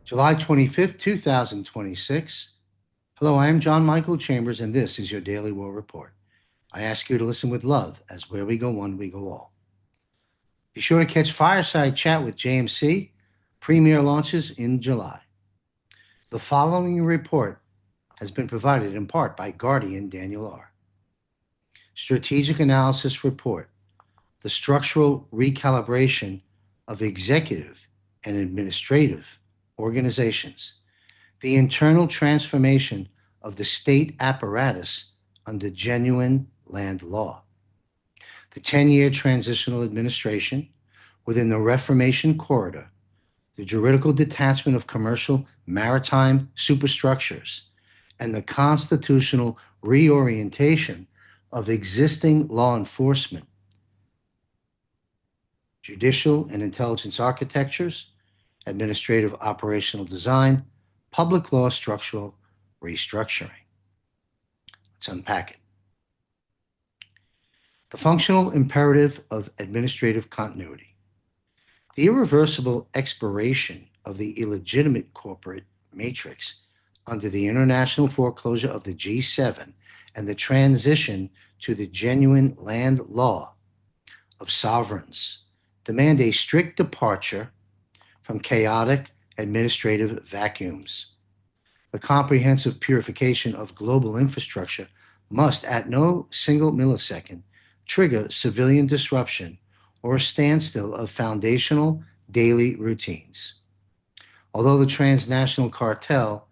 July 25th, 2026. Hello, I am John Michael Chambers, and this is your Daily War Report. I ask you to listen with love, as where we go one, we go all. Be sure to catch Fireside Chat with JMC. Premiere launches in July. The following report has been provided in part by Guardian Daniel R. Strategic Analysis Report: the structural recalibration of executive and administrative organizations, the internal transformation of the state apparatus under genuine land law, the 10-year transitional administration within the Reformation corridor, the juridical detachment of commercial maritime superstructures, and the constitutional reorientation of existing law enforcement, judicial and intelligence architectures, administrative operational design, public law structural restructuring. Let's unpack it. The functional imperative of administrative continuity. The irreversible expiration of the illegitimate corporate matrix under the international foreclosure of the G7 and the transition to the genuine land law of sovereigns demand a strict departure from chaotic administrative vacuums. The comprehensive purification of global infrastructure must, at no single millisecond, trigger civilian disruption or a standstill of foundational daily routines. Although the transnational cartel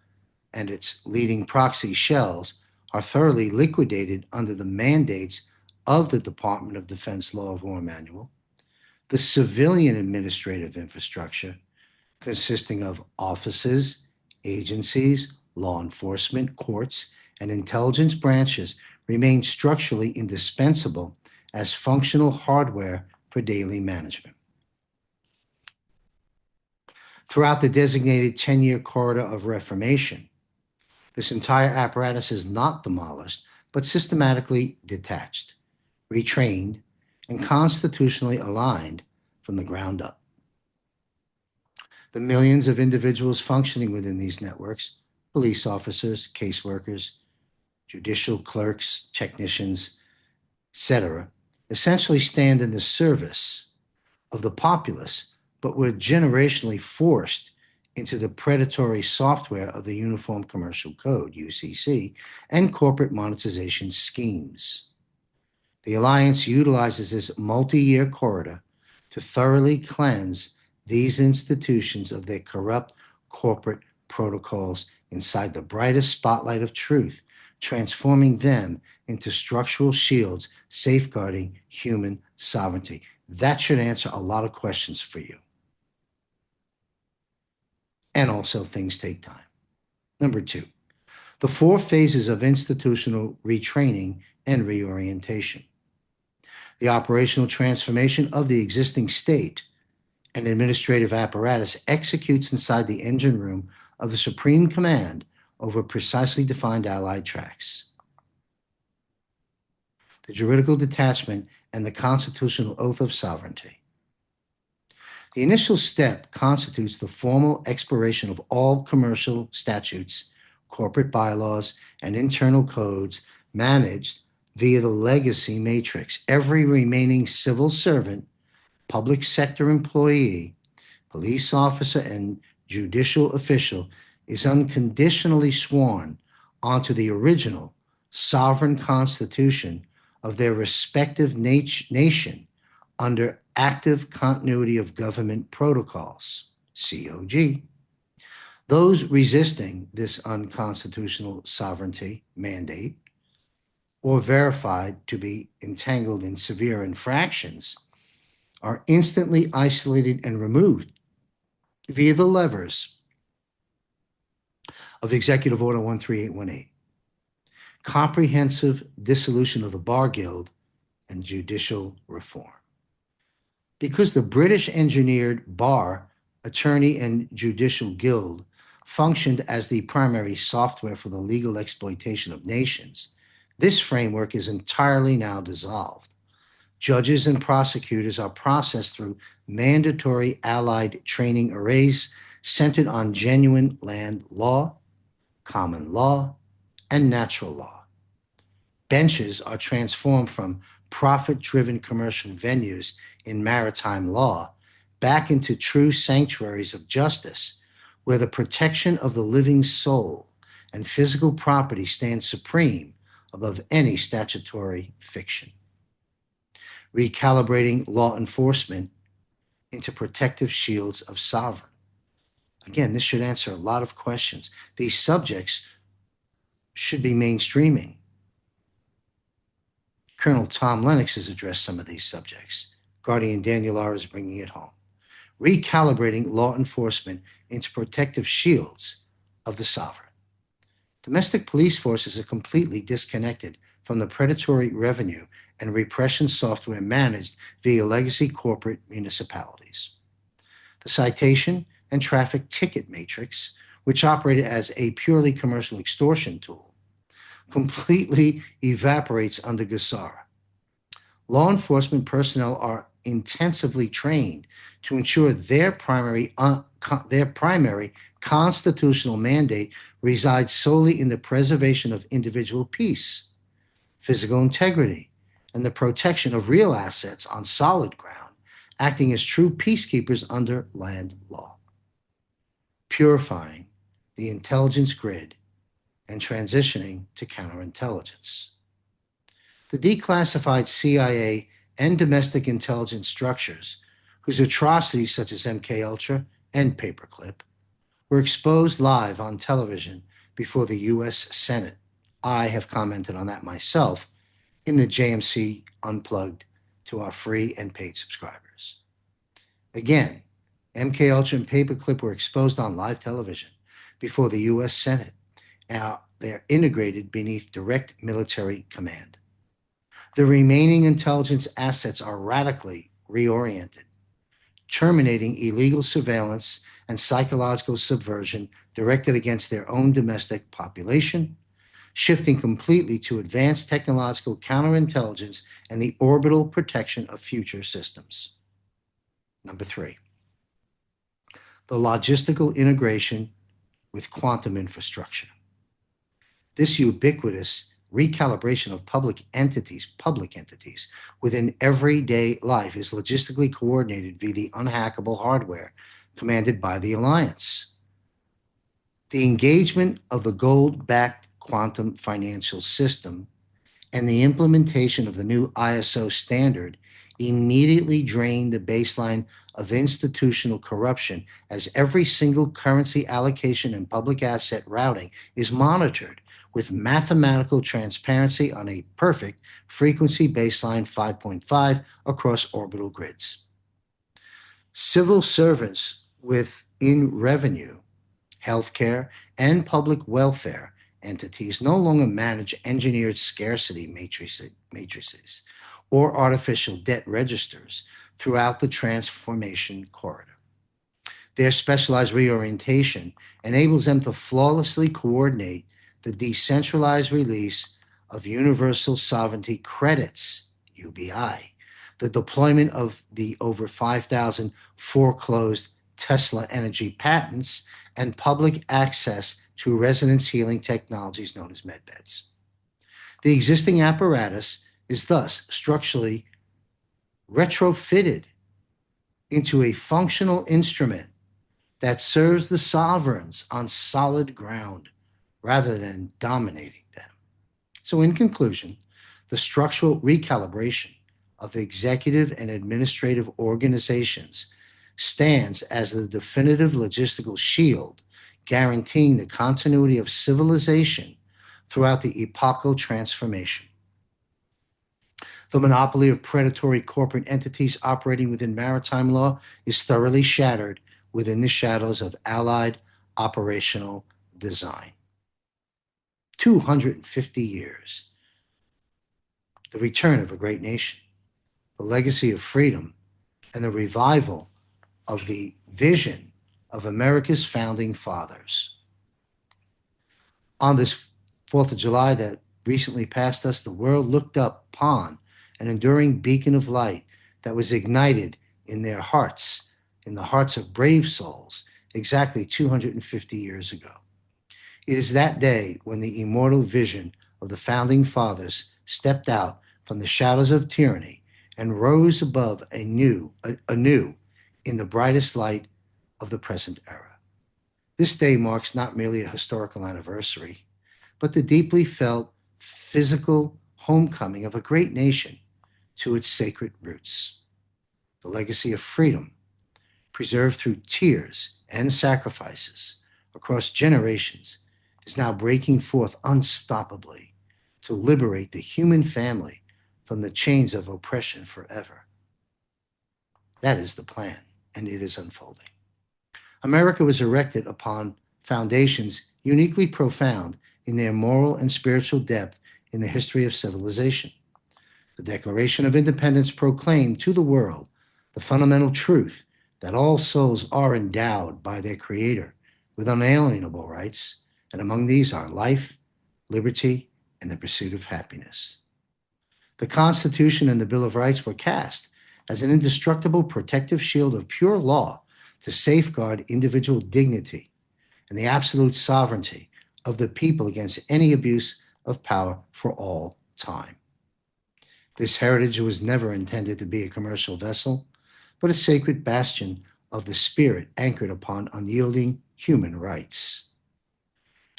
and its leading proxy shells are thoroughly liquidated under the mandates of the Department of Defense Law of War Manual, the civilian administrative infrastructure, consisting of offices, agencies, law enforcement, courts, and intelligence branches, remain structurally indispensable as functional hardware for daily management. Throughout the designated 10-year corridor of reformation, this entire apparatus is not demolished, but systematically detached, retrained, and constitutionally aligned from the ground up. The millions of individuals functioning within these networks, police officers, caseworkers, judicial clerks, technicians, etc., essentially stand in the service of the populace, but were generationally forced into the predatory software of the Uniform Commercial Code, UCC, and corporate monetization schemes. The Alliance utilizes this multi-year corridor to thoroughly cleanse these institutions of their corrupt corporate protocols inside the brightest spotlight of truth, transforming them into structural shields safeguarding human sovereignty. That should answer a lot of questions for you. And also, things take time. Number 2, the 4 phases of institutional retraining and reorientation. The operational transformation of the existing state and administrative apparatus executes inside the engine room of the Supreme Command over precisely defined Allied tracks. The juridical detachment and the constitutional oath of sovereignty. The initial step constitutes the formal expiration of all commercial statutes, corporate bylaws, and internal codes managed via the legacy matrix. Every remaining civil servant, public sector employee, police officer, and judicial official is unconditionally sworn onto the original sovereign constitution of their respective nation under active continuity of government protocols, COG. Those resisting this unconstitutional sovereignty mandate or verified to be entangled in severe infractions are instantly isolated and removed via the levers of Executive Order 13818, comprehensive dissolution of the Bar Guild, and judicial reform. Because the British engineered Bar, Attorney, and Judicial Guild functioned as the primary software for the legal exploitation of nations, this framework is entirely now dissolved. Judges and prosecutors are processed through mandatory allied training arrays centered on genuine land law, common law, and natural law. Benches are transformed from profit-driven commercial venues in maritime law back into true sanctuaries of justice, where the protection of the living soul and physical property stands supreme above any statutory fiction. Recalibrating law enforcement into protective shields of sovereign. Again, this should answer a lot of questions. These subjects should be mainstreaming. Colonel Tom Lennox has addressed some of these subjects. Guardian Daniel R. is bringing it home. Recalibrating law enforcement into protective shields of the sovereign. Domestic police forces are completely disconnected from the predatory revenue and repression software managed via legacy corporate municipalities. The citation and traffic ticket matrix, which operated as a purely commercial extortion tool, completely evaporates under GSAR. Law enforcement personnel are intensively trained to ensure their primary constitutional mandate resides solely in the preservation of individual peace, physical integrity, and the protection of real assets on solid ground, acting as true peacekeepers under land law. Purifying the intelligence grid and transitioning to counterintelligence. The declassified CIA and domestic intelligence structures, whose atrocities such as MKUltra and Paperclip were exposed live on television before the U.S. Senate. I have commented on that myself in the JMC Unplugged to our free and paid subscribers. Again, MKUltra and Paperclip were exposed on live television before the U.S. Senate. Now, they're integrated beneath direct military command. The remaining intelligence assets are radically reoriented, terminating illegal surveillance and psychological subversion directed against their own domestic population, shifting completely to advanced technological counterintelligence and the orbital protection of future systems. Number 3, the logistical integration with quantum infrastructure. This ubiquitous recalibration of public entities within everyday life is logistically coordinated via the unhackable hardware commanded by the Alliance. The engagement of the gold-backed quantum financial system and the implementation of the new ISO standard immediately drained the baseline of institutional corruption, as every single currency allocation and public asset routing is monitored with mathematical transparency on a perfect frequency baseline 5.5 across orbital grids. Civil servants within revenue, healthcare, and public welfare entities no longer manage engineered scarcity matrices or artificial debt registers throughout the transformation corridor. Their specialized reorientation enables them to flawlessly coordinate the decentralized release of universal sovereignty credits, UBI, the deployment of the over 5,000 foreclosed Tesla energy patents, and public access to resonance healing technologies known as medbeds. The existing apparatus is thus structurally retrofitted into a functional instrument that serves the sovereigns on solid ground rather than dominating them. So in conclusion, the structural recalibration of executive and administrative organizations stands as the definitive logistical shield guaranteeing the continuity of civilization throughout the epochal transformation. The monopoly of predatory corporate entities operating within maritime law is thoroughly shattered within the shadows of Allied operational design. 250 years. The return of a great nation, the legacy of freedom, and the revival of the vision of America's founding fathers. On this 4th of July that recently passed us, the world looked up upon an enduring beacon of light that was ignited in their hearts, in the hearts of brave souls, exactly 250 years ago. It is that day when the immortal vision of the founding fathers stepped out from the shadows of tyranny and rose above anew in the brightest light of the present era. This day marks not merely a historical anniversary, but the deeply felt physical homecoming of a great nation to its sacred roots. The legacy of freedom, preserved through tears and sacrifices across generations, is now breaking forth unstoppably to liberate the human family from the chains of oppression forever. That is the plan, and it is unfolding. America was erected upon foundations uniquely profound in their moral and spiritual depth in the history of civilization. The Declaration of Independence proclaimed to the world the fundamental truth that all souls are endowed by their Creator with unalienable rights, and among these are life, liberty, and the pursuit of happiness. The Constitution and the Bill of Rights were cast as an indestructible protective shield of pure law to safeguard individual dignity and the absolute sovereignty of the people against any abuse of power for all time. This heritage was never intended to be a commercial vessel, but a sacred bastion of the spirit anchored upon unyielding human rights.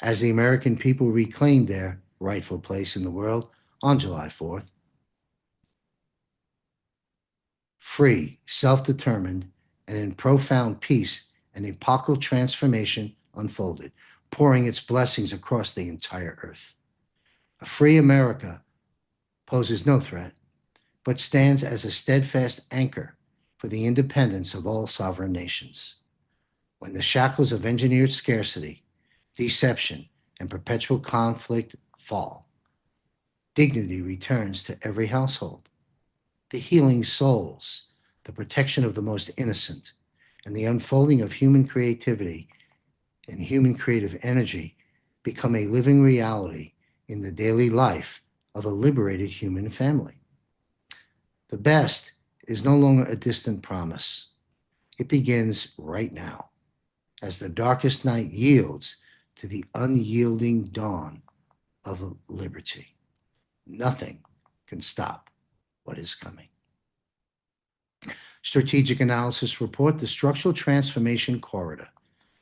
As the American people reclaimed their rightful place in the world on July 4th, free, self-determined, and in profound peace, an epochal transformation unfolded, pouring its blessings across the entire earth. A free America poses no threat, but stands as a steadfast anchor for the independence of all sovereign nations. When the shackles of engineered scarcity, deception, and perpetual conflict fall, dignity returns to every household. The healing souls, the protection of the most innocent, and the unfolding of human creativity and human creative energy become a living reality in the daily life of a liberated human family. The best is no longer a distant promise. It begins right now, as the darkest night yields to the unyielding dawn of liberty. Nothing can stop what is coming. Strategic Analysis Report, the Structural Transformation Corridor,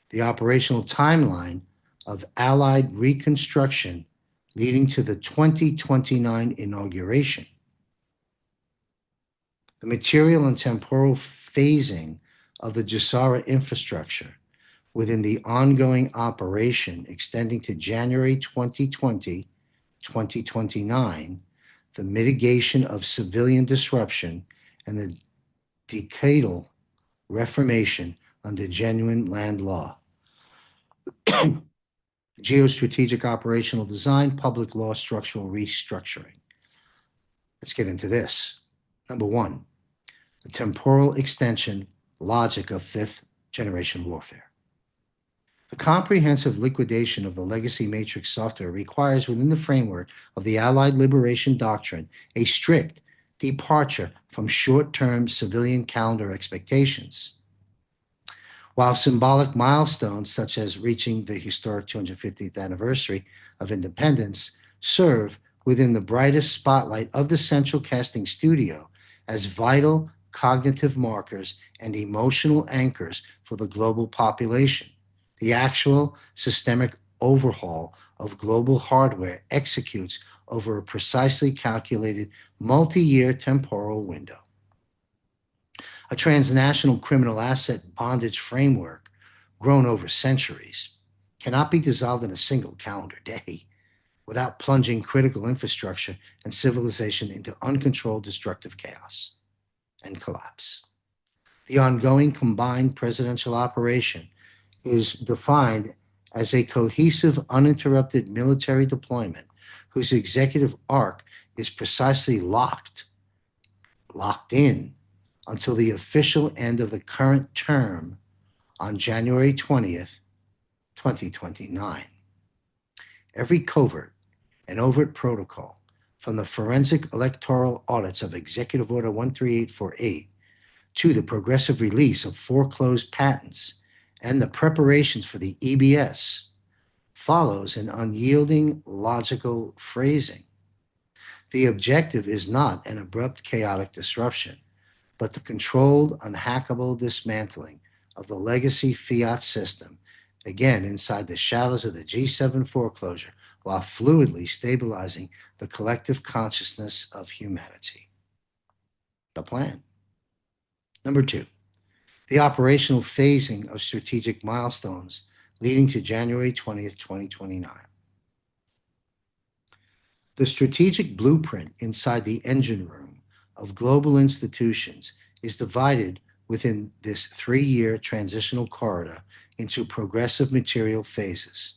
the operational timeline of Allied reconstruction leading to the 2029 inauguration. The material and temporal phasing of the JSARA infrastructure within the ongoing operation extending to January 2020, 2029, the mitigation of civilian disruption, and the decadal reformation under genuine land law. Geostrategic operational design, public law structural restructuring. Let's get into this. Number one, the temporal extension logic of fifth generation warfare. The comprehensive liquidation of the legacy matrix software requires, within the framework of the Allied Liberation Doctrine, a strict departure from short-term civilian calendar expectations. While symbolic milestones such as reaching the historic 250th anniversary of independence serve within the brightest spotlight of the central casting studio as vital cognitive markers and emotional anchors for the global population, the actual systemic overhaul of global hardware executes over a precisely calculated multi-year temporal window. A transnational criminal asset bondage framework grown over centuries cannot be dissolved in a single calendar day without plunging critical infrastructure and civilization into uncontrolled destructive chaos and collapse. The ongoing combined presidential operation is defined as a cohesive, uninterrupted military deployment whose executive arc is precisely locked in until the official end of the current term on January 20th, 2029. Every covert and overt protocol, from the forensic electoral audits of Executive Order 13848 to the progressive release of foreclosed patents and the preparations for the EBS follows an unyielding logical phrasing. The objective is not an abrupt chaotic disruption, but the controlled, unhackable dismantling of the legacy fiat system, again inside the shadows of the G7 foreclosure, while fluidly stabilizing the collective consciousness of humanity. The plan. Number 2, the operational phasing of strategic milestones leading to January 20th, 2029. The strategic blueprint inside the engine room of global institutions is divided within this 3-year transitional corridor into progressive material phases.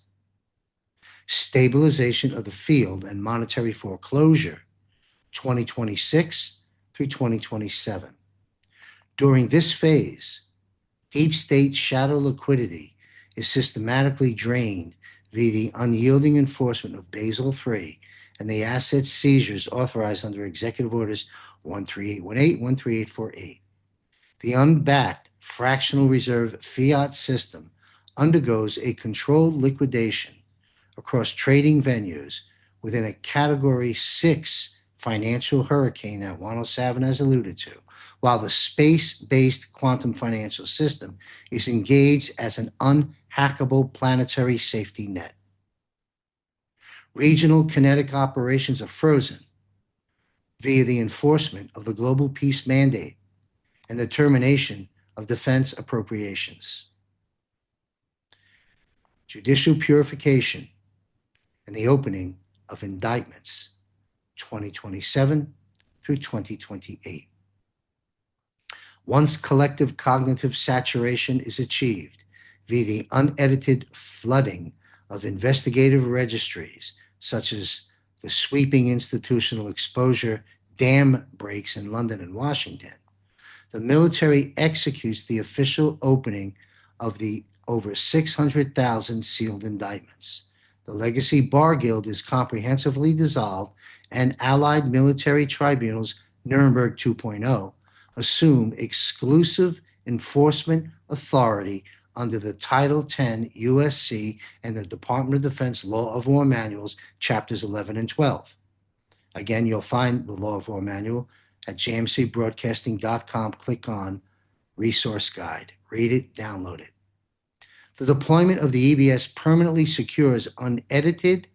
Stabilization of the field and monetary foreclosure, 2026 through 2027. During this phase, deep state shadow liquidity is systematically drained via the unyielding enforcement of Basel III and the asset seizures authorized under Executive Orders 13818, 13848. The unbacked fractional reserve fiat system undergoes a controlled liquidation across trading venues within a Category 6 financial hurricane that Juan O'Savin has alluded to, while the space-based quantum financial system is engaged as an unhackable planetary safety net. Regional kinetic operations are frozen via the enforcement of the global peace mandate and the termination of defense appropriations. Judicial purification and the opening of indictments, 2027 through 2028. Once collective cognitive saturation is achieved via the unedited flooding of investigative registries, such as the sweeping institutional exposure dam breaks in London and Washington, the military executes the official opening of the over 600,000 sealed indictments. The Legacy Bar Guild is comprehensively dissolved, and allied military tribunals, Nuremberg 2.0, assume exclusive enforcement authority under the Title 10 USC and the Department of Defense Law of War Manuals, Chapters 11 and 12. Again, you'll find the Law of War Manual at jmcbroadcasting.com. Click on Resource Guide. Read it, download it. The deployment of the EBS permanently secures unedited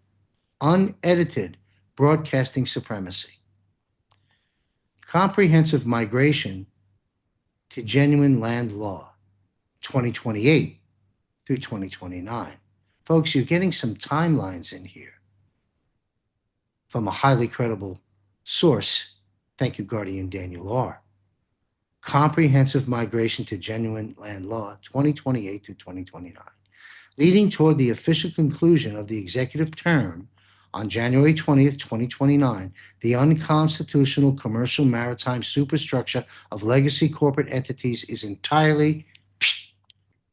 broadcasting supremacy. Comprehensive migration to genuine land law, 2028 through 2029. Folks, you're getting some timelines in here from a highly credible source. Thank you, Guardian Daniel R. Comprehensive migration to genuine land law, 2028 to 2029, leading toward the official conclusion of the executive term on January 20th, 2029. The unconstitutional commercial maritime superstructure of legacy corporate entities is entirely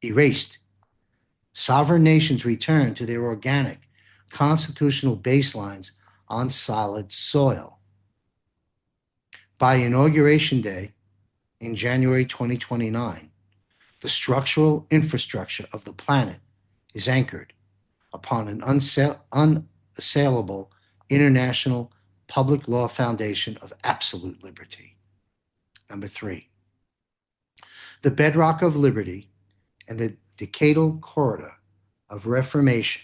erased. Sovereign nations return to their organic constitutional baselines on solid soil. By Inauguration Day, in January 2029, the structural infrastructure of the planet is anchored upon an unassailable international public law foundation of absolute liberty. Number 3, the bedrock of liberty and the decadal corridor of reformation.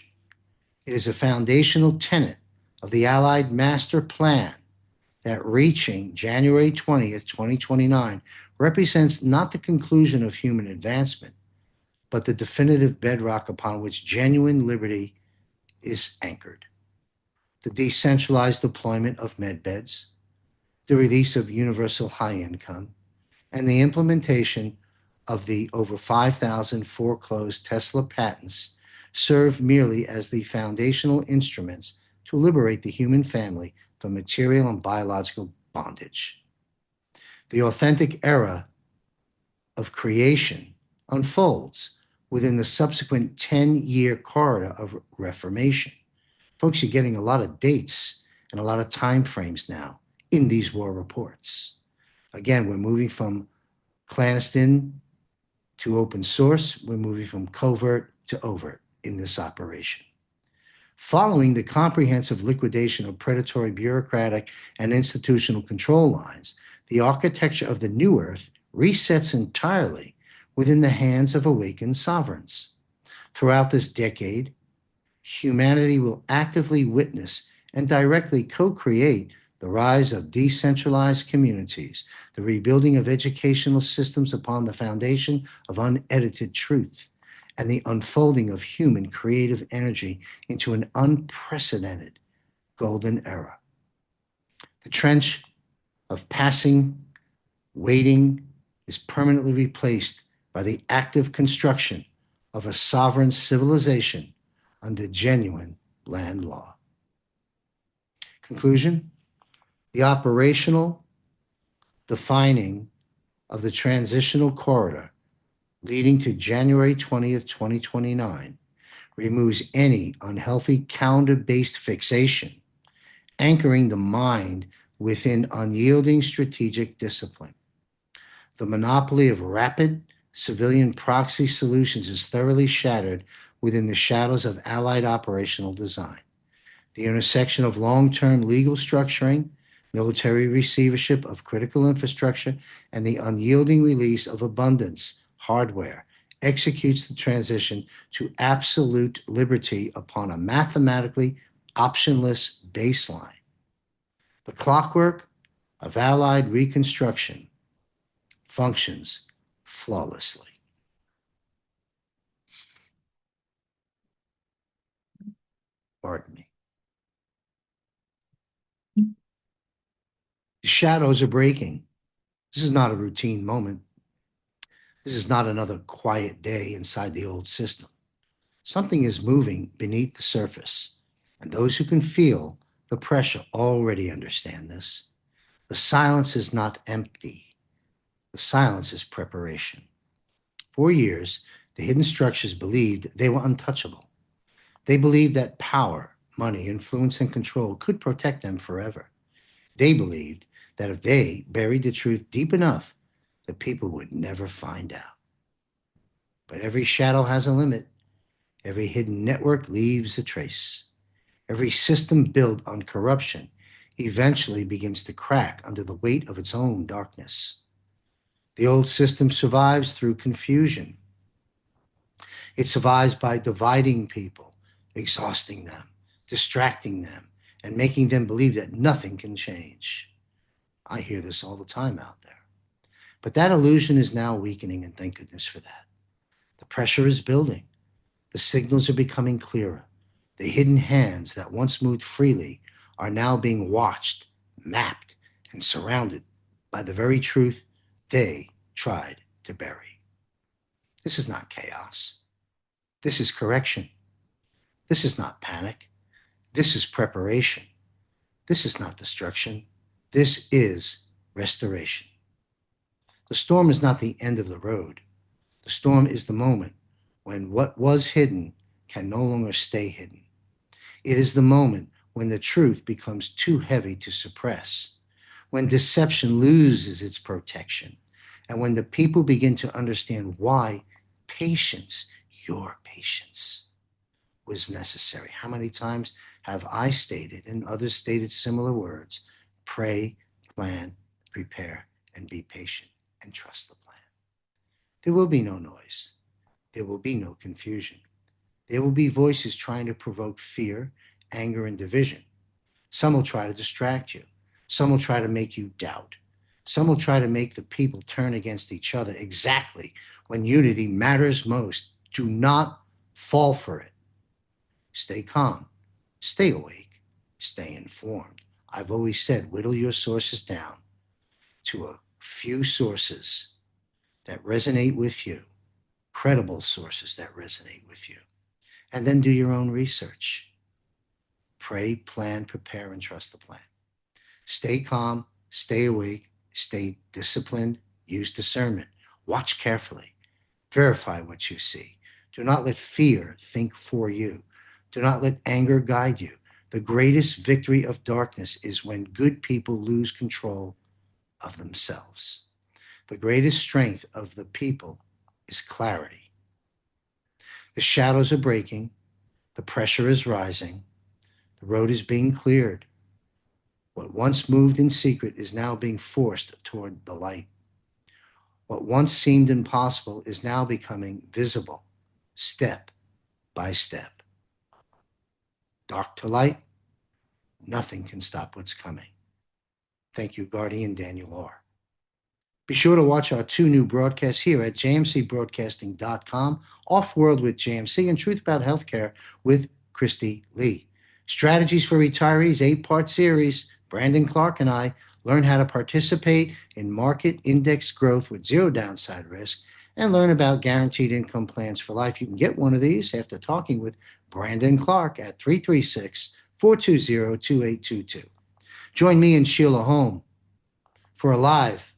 It is a foundational tenet of the Allied Master Plan that reaching January 20th, 2029 represents not the conclusion of human advancement, but the definitive bedrock upon which genuine liberty is anchored. The decentralized deployment of medbeds, the release of universal high income, and the implementation of the over 5,000 foreclosed Tesla patents serve merely as the foundational instruments to liberate the human family from material and biological bondage. The authentic era of creation unfolds within the subsequent 10-year corridor of reformation. Folks, you're getting a lot of dates and a lot of time frames now in these war reports. Again, we're moving from clandestine To open source, we're moving from covert to overt in this operation. Following the comprehensive liquidation of predatory bureaucratic and institutional control lines, the architecture of the new Earth resets entirely within the hands of awakened sovereigns. Throughout this decade, humanity will actively witness and directly co-create the rise of decentralized communities, the rebuilding of educational systems upon the foundation of unedited truth, and the unfolding of human creative energy into an unprecedented golden era. The trench of passing, waiting, is permanently replaced by the active construction of a sovereign civilization under genuine land law. Conclusion: the operational defining of the transitional corridor leading to January 20th, 2029 removes any unhealthy calendar-based fixation, anchoring the mind within unyielding strategic discipline. The monopoly of rapid civilian proxy solutions is thoroughly shattered within the shadows of Allied operational design. The intersection of long-term legal structuring, military receivership of critical infrastructure, and the unyielding release of abundance hardware executes the transition to absolute liberty upon a mathematically optionless baseline. The clockwork of Allied reconstruction functions flawlessly. Pardon me. The shadows are breaking. This is not a routine moment. This is not another quiet day inside the old system. Something is moving beneath the surface, and those who can feel the pressure already understand this. The silence is not empty. The silence is preparation. For years, the hidden structures believed they were untouchable. They believed that power, money, influence, and control could protect them forever. They believed that if they buried the truth deep enough, the people would never find out. But every shadow has a limit. Every hidden network leaves a trace. Every system built on corruption eventually begins to crack under the weight of its own darkness. The old system survives through confusion. It survives by dividing people, exhausting them, distracting them, and making them believe that nothing can change. I hear this all the time out there. But that illusion is now weakening, and thank goodness for that. The pressure is building. The signals are becoming clearer. The hidden hands that once moved freely are now being watched, mapped, and surrounded by the very truth they tried to bury. This is not chaos. This is correction. This is not panic. This is preparation. This is not destruction. This is restoration. The storm is not the end of the road. The storm is the moment when what was hidden can no longer stay hidden. It is the moment when the truth becomes too heavy to suppress, when deception loses its protection, and when the people begin to understand why patience, your patience, was necessary. How many times have I stated and others stated similar words? Pray, plan, prepare, and be patient, and trust the plan. There will be no noise. There will be no confusion. There will be voices trying to provoke fear, anger, and division. Some will try to distract you. Some will try to make you doubt. Some will try to make the people turn against each other exactly when unity matters most. Do not fall for it. Stay calm. Stay awake. Stay informed. I've always said, whittle your sources down to a few sources that resonate with you, credible sources that resonate with you, and then do your own research. Pray, plan, prepare, and trust the plan. Stay calm, stay awake, stay disciplined, use discernment. Watch carefully. Verify what you see. Do not let fear think for you. Do not let anger guide you. The greatest victory of darkness is when good people lose control of themselves. The greatest strength of the people is clarity. The shadows are breaking, the pressure is rising, the road is being cleared. What once moved in secret is now being forced toward the light. What once seemed impossible is now becoming visible, step by step. Dark to light, nothing can stop what's coming. Thank you, Guardian Daniel R. Be sure to watch our 2 new broadcasts here at jmcbroadcasting.com, Off-World with JMC, and Truth About Healthcare with Christy Lee. Strategies for Retirees, 8-part series. Brandon Clark and I learn how to participate in market index growth with zero downside risk and learn about guaranteed income plans for life. You can get one of these after talking with Brandon Clark at 336-420-2822. Join me and Sheila Holm for a live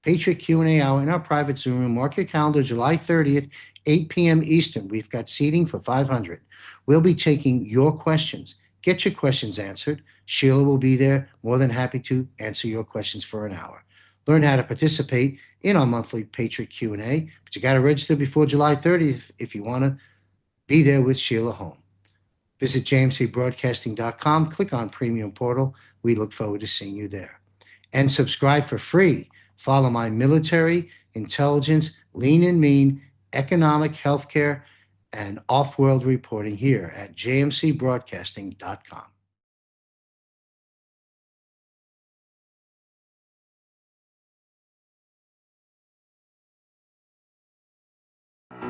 Patriot Q&A hour in our private Zoom room. Mark your calendar, July 30th, 8 p.m. Eastern. We've got seating for 500. We'll be taking your questions. Get your questions answered. Sheila will be there, more than happy to answer your questions for an hour. Learn how to participate in our monthly Patriot Q&A, but you got to register before July 30th if you want to be there with Sheila Holm. Visit jmcbroadcasting.com, click on Premium Portal. We look forward to seeing you there. And subscribe for free. Follow my military, intelligence, lean and mean, economic, healthcare, and off-world reporting here at jmcbroadcasting.com.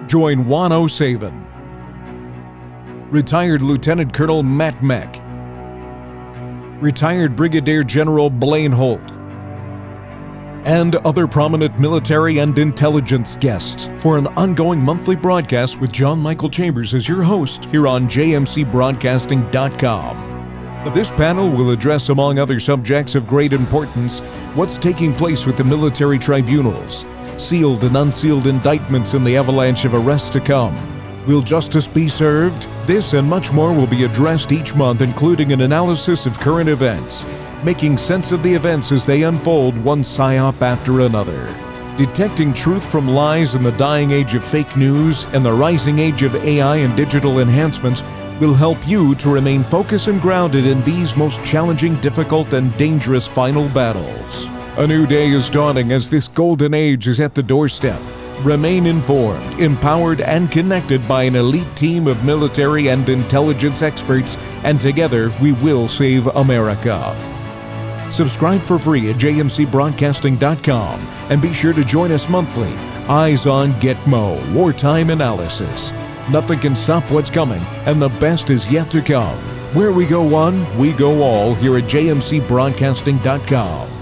Join Juan O'Savin, retired Lieutenant Colonel Matt Meck, retired Brigadier General Blaine Holt, and other prominent military and intelligence guests for an ongoing monthly broadcast with John Michael Chambers as your host here on jmcbroadcasting.com. This panel will address, among other subjects of great importance, what's taking place with the military tribunals, sealed and unsealed indictments in the avalanche of arrests to come. Will justice be served? This and much more will be addressed each month, including an analysis of current events, making sense of the events as they unfold, one psyop after another. Detecting truth from lies in the dying age of fake news and the rising age of AI and digital enhancements will help you to remain focused and grounded in these most challenging, difficult, and dangerous final battles. A new day is dawning as this golden age is at the doorstep. Remain informed, empowered, and connected by an elite team of military and intelligence experts, and together we will save America. Subscribe for free at jmcbroadcasting.com and be sure to join us monthly. Eyes on Gitmo, wartime analysis. Nothing can stop what's coming, and the best is yet to come. Where we go one, we go all here at jmcbroadcasting.com.